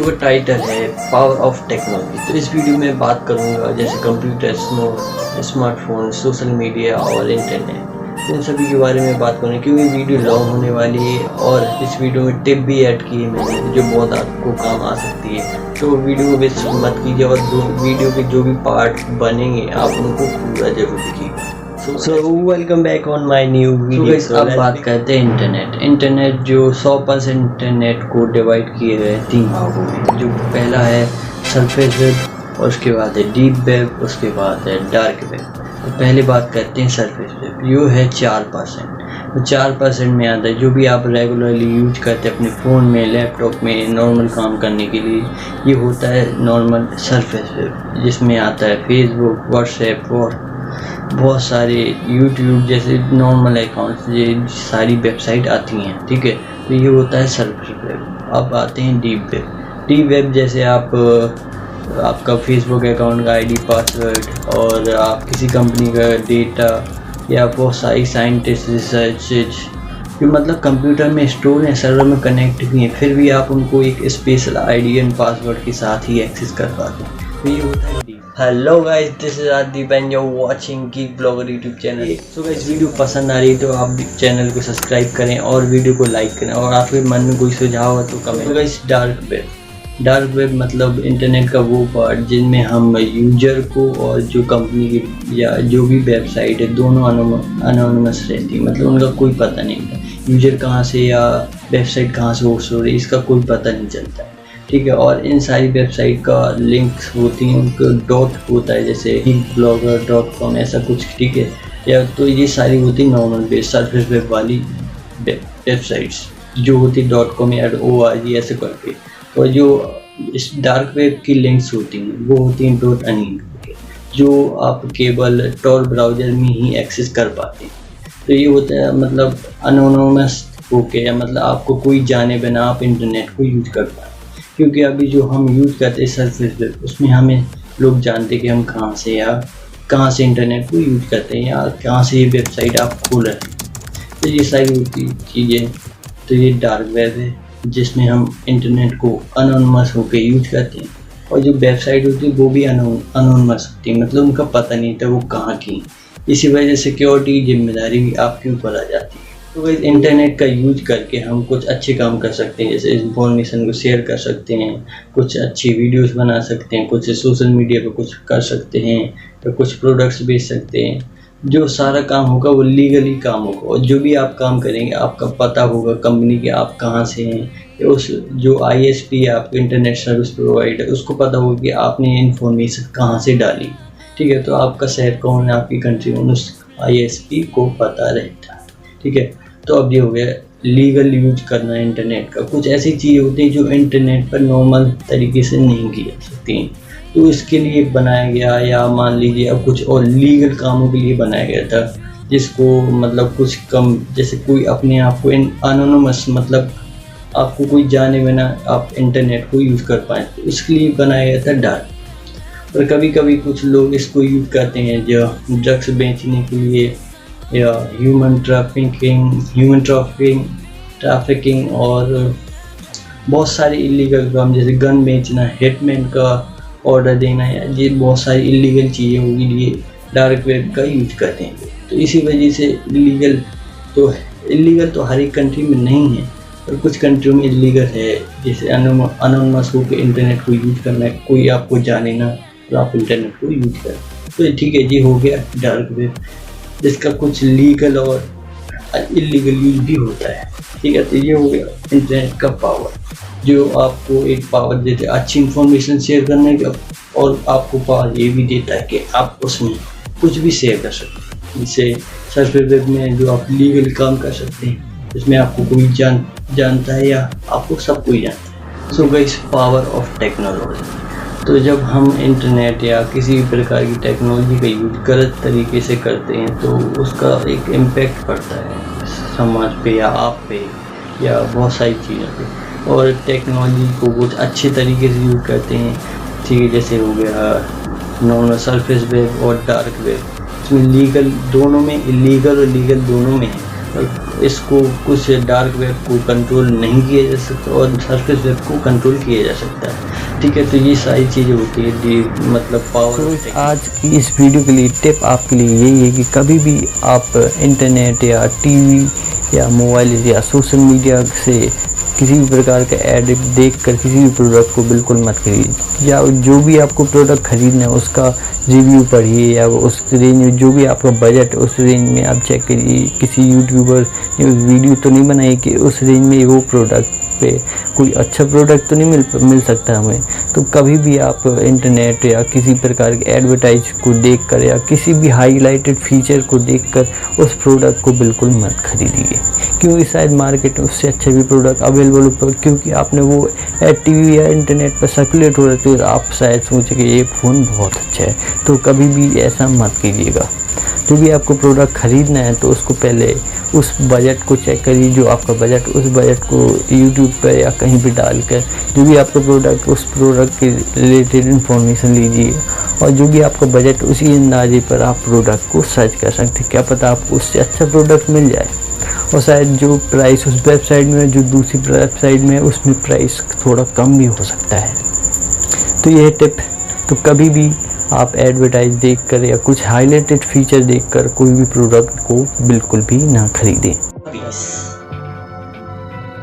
Video का title है power of technology. तो इस वीडियो में बात करूंगा जैसे कंप्यूटर, स्मार्टफोन, सोशल मीडिया और इंटरनेट, इन सभी के बारे में बात करेंगे क्योंकि वीडियो लॉन्ग होने वाली है और इस वीडियो में टिप भी ऐड की है मैंने जो बहुत आपको काम आ सकती है। तो वीडियो को मिस मत कीजिए और वीडियो के जो भी पार्ट बनेंगे आप उनको पूरा जरूर देखिएगा। So welcome back on my new video. अब बात करते हैं इंटरनेट जो 100% इंटरनेट को डिवाइड किए गए 3 भागों में। जो पहला है सरफेस वेब और उसके बाद है डीप वेब, उसके बाद है डार्क वेब। तो पहले बात करते हैं सरफेस वेब, जो है 4%। तो 4% में आता है जो भी आप रेगुलरली यूज करते हैं अपने फ़ोन में, लैपटॉप में नॉर्मल काम करने के लिए, ये होता है नॉर्मल सरफेस वेब, जिसमें आता है फेसबुक, व्हाट्सएप और बहुत सारे यूट्यूब जैसे नॉर्मल अकाउंट्स, ये सारी वेबसाइट आती हैं। ठीक है, तो ये होता है सरफेस वेब। अब आते हैं डीप वेब। डीप वेब जैसे आपका फेसबुक अकाउंट का आईडी, पासवर्ड और आप किसी कंपनी का डेटा या बहुत सारी साइंटिस्ट रिसर्च जो मतलब कंप्यूटर में स्टोर है, सर्वर में कनेक्ट भी हैं, फिर भी आप उनको एक स्पेशल आईडी एंड पासवर्ड के साथ ही एक्सेस कर पाते हैं। तो ये होता है deep. Hello guys, this is Rajdeep and you are watching Geekblogger YouTube channel. So guys, video पसंद आ रही है तो आप चैनल को सब्सक्राइब करें और वीडियो को लाइक करें, और आपके मन में कोई सुझाव हो तो कमेंट। तो गाइस, डार्क वेब मतलब इंटरनेट का वो पार्ट जिनमें हम यूजर को और जो कंपनी की या जो भी वेबसाइट है दोनों अनोनिमस रहती है, मतलब उनका कोई पता नहीं है यूजर कहाँ से या वेबसाइट कहाँ से होस्ट हो रही है, इसका कोई पता नहीं चलता है। ठीक है, और इन सारी वेबसाइट का लिंक्स होती हैं, उनका डॉट होता है जैसे geekblogger.com ऐसा कुछ। ठीक है, या तो ये सारी होती नॉर्मल बेस सरफेस वेब वाली वेबसाइट्स जो होती .com या .org ऐसे करके, और जो इस डार्क वेब की लिंक्स होती हैं वो होती हैं .ani जो आप केवल टॉर ब्राउज़र में ही एक्सेस कर पाते हैं। तो ये होता है मतलब अनोनिमस होके, या मतलब आपको कोई जाने बिना आप इंटरनेट को यूज कर पाते हैं। क्योंकि अभी जो हम यूज़ करते हैं सरफेस वेब, उसमें हमें लोग जानते हैं कि हम कहाँ से इंटरनेट को यूज करते हैं या कहाँ से ये वेबसाइट आप खोल रहे हैं। तो ये सारी होती चीज़ें, तो ये डार्क वेब है जिसमें हम इंटरनेट को अनोनिमस होकर यूज करते हैं, और जो वेबसाइट होती है वो भी अनोनिमस होती है, मतलब उनका पता नहीं था वो कहाँ की। इसी वजह से सिक्योरिटी की जिम्मेदारी भी आपके ऊपर आ जाती है। तो वही इंटरनेट का यूज करके हम कुछ अच्छे काम कर सकते हैं, जैसे इंफॉर्मेशन को शेयर कर सकते हैं, कुछ अच्छी वीडियोस बना सकते हैं, कुछ सोशल मीडिया पे कुछ कर सकते हैं, या कुछ प्रोडक्ट्स बेच सकते हैं। जो सारा काम होगा वो लीगली काम होगा, और जो भी आप काम करेंगे आपका पता होगा कंपनी के आप कहाँ से हैं, या उस जो ISP है आपको इंटरनेट सर्विस प्रोवाइडर उसको पता होगा कि आपने इन्फॉर्मेशन कहाँ से डाली। ठीक है, तो आपका शहर कौन है, आपकी कंट्री कौन, उस ISP को पता रहता है। ठीक है, तो अब ये हो गया लीगल यूज करना इंटरनेट का। कुछ ऐसी चीज़ होती है जो इंटरनेट पर नॉर्मल तरीके से नहीं की जा सकती हैं, तो इसके लिए बनाया गया, या मान लीजिए अब कुछ और लीगल कामों के लिए बनाया गया था, जिसको मतलब कुछ कम जैसे कोई अपने आप को अनोनिमस, मतलब आपको कोई जाने बिना आप इंटरनेट को यूज़ कर पाएँ, तो इसके लिए बनाया गया था डार्क। और कभी कभी कुछ लोग इसको यूज़ करते हैं जो ड्रग्स बेचने के लिए, या ह्यूमन ट्रैफिकिंग और बहुत सारे इलीगल काम जैसे गन बेचना, हिटमैन का ऑर्डर देना, या ये बहुत सारी इलीगल चीज़ें होगी लिए डार्क वेब का यूज करते हैं। तो इसी वजह से इलीगल तो हर एक कंट्री में नहीं है, और कुछ कंट्रियों में इलीगल है, जैसे अनोनिमस होकर इंटरनेट को यूज करना है, कोई आपको जाने ना तो आप इंटरनेट को यूज करें। तो ठीक है जी, हो गया डार्क वेब, जिसका कुछ लीगल और इलीगल यूज भी होता है। ठीक है, तो ये हो गया इंटरनेट का पावर, जो आपको एक पावर देता है अच्छी इंफॉर्मेशन शेयर करने का, और आपको पावर ये भी देता है कि आप उसमें कुछ भी शेयर कर सकते हैं। जैसे सरफेस वेब में जो आप लीगल काम कर सकते हैं, इसमें आपको कोई जानता है या आपको सब कोई जानता है। So guys, power of technology. तो जब हम इंटरनेट या किसी भी प्रकार की टेक्नोलॉजी का यूज गलत तरीके से करते हैं तो उसका एक इम्पैक्ट पड़ता है समाज पे या आप पे या बहुत सारी चीज़ों पे। और टेक्नोलॉजी को कुछ अच्छे तरीके से यूज करते हैं। ठीक है, जैसे हो गया नॉर्मल सरफेस वेब और डार्क वेब, इसमें लीगल दोनों में, इलीगल और लीगल दोनों में है। इसको कुछ डार्क वेब को कंट्रोल नहीं किया जा सकता और सरफेस वेब को कंट्रोल किया जा सकता है। ठीक है, तो ये सारी चीज़ें होती है मतलब पावर। तो आज की इस वीडियो के लिए टिप आपके लिए यही है कि कभी भी आप इंटरनेट या टीवी या मोबाइल या सोशल मीडिया से किसी भी प्रकार का ऐड देखकर किसी भी प्रोडक्ट को बिल्कुल मत खरीदिए, या जो भी आपको प्रोडक्ट खरीदना है उसका रिव्यू पढ़िए, या उस रेंज में जो भी आपका बजट है उस रेंज में आप चेक करिए। किसी यूट्यूबर ने वीडियो तो नहीं बनाई कि उस रेंज में वो प्रोडक्ट पे कोई अच्छा प्रोडक्ट तो नहीं मिल सकता हमें। तो कभी भी आप इंटरनेट या किसी प्रकार के एडवर्टाइज को देखकर या किसी भी हाईलाइटेड फीचर को देखकर उस प्रोडक्ट को बिल्कुल मत खरीदिए, क्योंकि शायद मार्केट में उससे अच्छे भी प्रोडक्ट अवेलेबल हो, क्योंकि आपने वो टीवी या इंटरनेट पर सर्कुलेट हो रहे थे, आप शायद सोचे कि ये फ़ोन बहुत अच्छा है। तो कभी भी ऐसा मत कीजिएगा। जो भी आपको प्रोडक्ट ख़रीदना है तो उसको पहले उस बजट को चेक करिए, जो आपका बजट, उस बजट को यूट्यूब पर या कहीं भी डालकर जो भी आपका प्रोडक्ट, उस प्रोडक्ट के रिलेटेड इन्फॉर्मेशन लीजिए, और जो भी आपका बजट उसी अंदाजे पर आप प्रोडक्ट को सर्च कर सकते हैं। क्या पता आपको उससे अच्छा प्रोडक्ट मिल जाए, और शायद जो प्राइस उस वेबसाइट में जो दूसरी वेबसाइट में उसमें प्राइस थोड़ा कम भी हो सकता है। तो यह टिप, तो कभी भी आप एडवर्टाइज देखकर या कुछ हाईलाइटेड फीचर देखकर कोई भी प्रोडक्ट को बिल्कुल भी ना खरीदें।